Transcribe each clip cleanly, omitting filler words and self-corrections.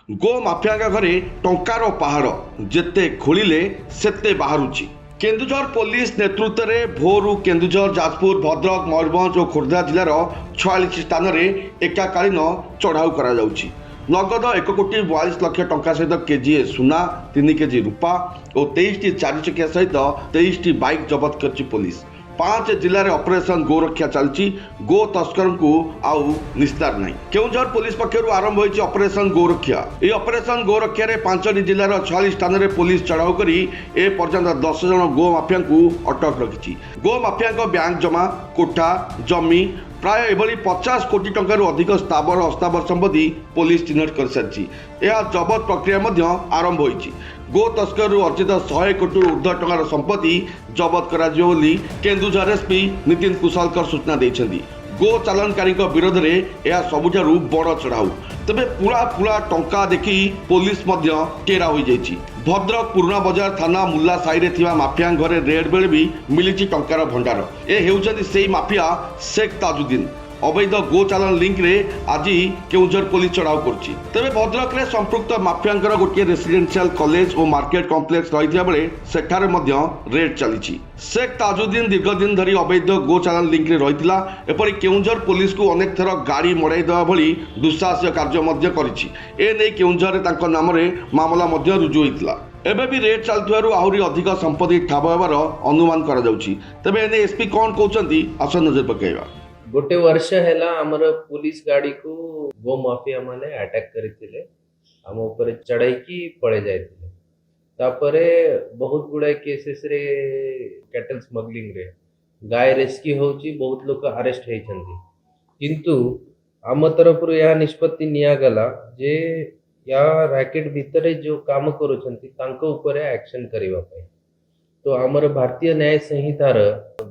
गो mafia घरे टंकार पहाड़ जेते खोलिले सेते बाहरुची। केन्दुझर पुलिस नेतृत्व में भोरु केन्दुझर जाजपुर भद्रक मयूरभंज और खोर्धा जिलार 46 स्थान में एकाकालीन चढ़ाऊ करा जाउची। नगद 1,42,00,000 टंका सहित केजीए सुना 3 केजी रूपा और 23टी 4 चकिया सहित 23टी बाइक जबत कर पुलिस। 5 जिले में ऑपरेशन गोरक्षा चलती। गो तस्कर को आउ निस्तार नहीं। केउझर पुलिस पक्षर आरंभ होती ऑपरेशन गोरक्षा। यह ऑपरेशन गोरक्षा 5टी जिलार 46 स्थान में पुलिस चढ़ाऊ कर ए पर्यंत 10 जन गो माफिया को अटक रखी। गो माफिया बैंक जमा कोठा जमी प्राय एभली 50 कोटी टंकार अधिक स्थावर अस्थावर संपत्ति पुलिस चिन्हट कर सारी। यह जबत प्रक्रिया आरंभ होती। गो तस्कर अर्जित 100 कोटी ऊर्ध्व टंकार संपत्ति जबत करा केन्दुझर एसपी नितिन कुशलकर सूचना देइछन्ती। गो चालानकारी विरोध में यह सबुठारु बड़ चढ़ाऊ। तेबे पूरा पूरा टंका देखी पुलिस टेरा हो जाइछि। भद्रक पुराना बजार थाना मुल्ला साई रे थिबा माफिया घरे रेड बेले भी मिली टंकार भंडार। ए हेउछन्ती सेही माफिया शेख ताजुद्दीन। अवैध गो चालान लिंक रे आज केउझर पुलिस चढ़ाऊ करछि। तेबे भद्रक रे संपृक्त माफिया गोटे रेसिडेंशियल कॉलेज और मार्केट कॉम्प्लेक्स रही बेले सेठारे रेड चली। शेख ताजुद्दीन दीर्घ दिन धरी अवैध गो चालान लिंक रे रहितिला। एपरि केउझर पुलिस को अनेक थर गाड़ी मड़ाई देवा भली दुस्साहसिक कार्य करिछि। ए नै केउझर रे तांको नाम रे मामला रुजु होइतिला। एबे भी रेड चलुथिबारु आहुरी अधिक संपत्ति ठाब हेबार अनुमान करा जाउछि। तेबे एने एसपी कोन कहउछन्ती आसन नजर पकाइबा। गोटे वर्ष है आमर पुलिस गाड़ी को गो माफिया माने अटैक करथिले। हम ऊपर चढ़ाई की पड़े जाइथिले। तापरे बहुत गुड़ाए केसेस रे कैटल स्मगलिंग रे गाय रेस्क्यू होची। बहुत लोग अरेस्ट होइछन्ती। किंतु आम तरफ यह निष्पत्ति निया गला जे या रैकेट भितर जो काम करूछन्ती तांको ऊपर एक्शन करिवा पई। तो आमर भारतीय न्याय संहितार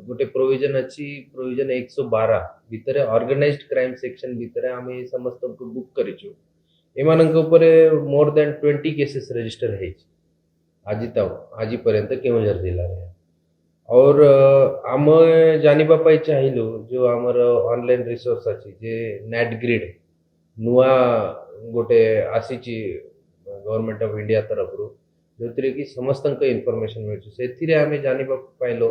गोटे प्रोविजन अच्छी प्रोविजन 112 भितर ऑर्गेनाइज्ड क्राइम सेक्शन भितर आम समस्त को बुक करिछु। एमानक ऊपर मोर देन 20 केसेस रजिस्टर है आज पर्यंत केउझर जिला रे। और आम जानिबा पाई चाहिलु जो आमर ऑनलाइन रिसोर्स अच्छी जे नेट ग्रिड नुआ गोटे आसीची गवर्नमेंट ऑफ इंडिया तरफ जो कि समस्त इनफॉरमेशन मिलुछि। सेथिरे आमे जानिबा पाइलो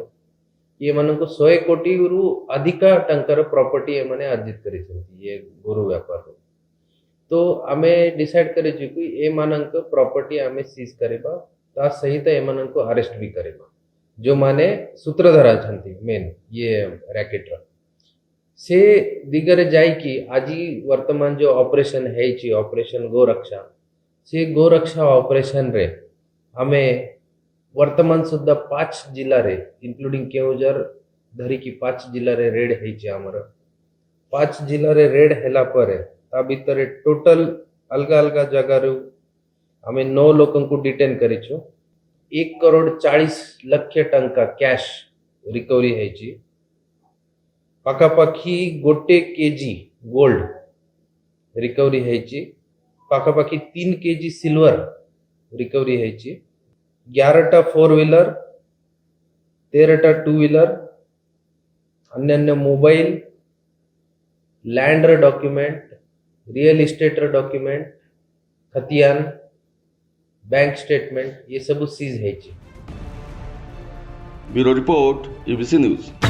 ये मानक 100 कोटी रु अधिका टंकार प्रॉपर्टी एमाने अर्जित करिसेंती ये गोरु व्यापार। तो आमे डिसाइड करिछु कि ए मानक प्रॉपर्टी आमे सीज करबा ता सहित ए मानक अरेस्ट भी करबा जो माने सूत्रधार अछंती मेन ये रैकेट से दिगरे जाई कि आज वर्तमान जो ऑपरेशन है ऑपरेशन गोरक्षा से गोरक्षा ऑपरेशन रे हमें वर्तमान सुद्धा 5 जिला रे इंक्लूडिंग केउझर धरी की 5 जिला रे रेड है। आमर 5 जिला रे रेड हैला परे ता भितर टोटल अलग अलग जगह रे हमें 9 लोगों को डिटेन करिछु। 1,40,00,000 टंका कैश रिकवरी है। पाखापाखी गोटे केजी गोल्ड रिकवरी है। पाखापाखी 3 केजी सिल्वर रिकवरी है। 11टा 4 व्हीलर 13टा 2 व्हीलर अन्य mobile land document real estate document खतियान बैंक स्टेटमेंट ये सब सीज है। Bureau report UBC news.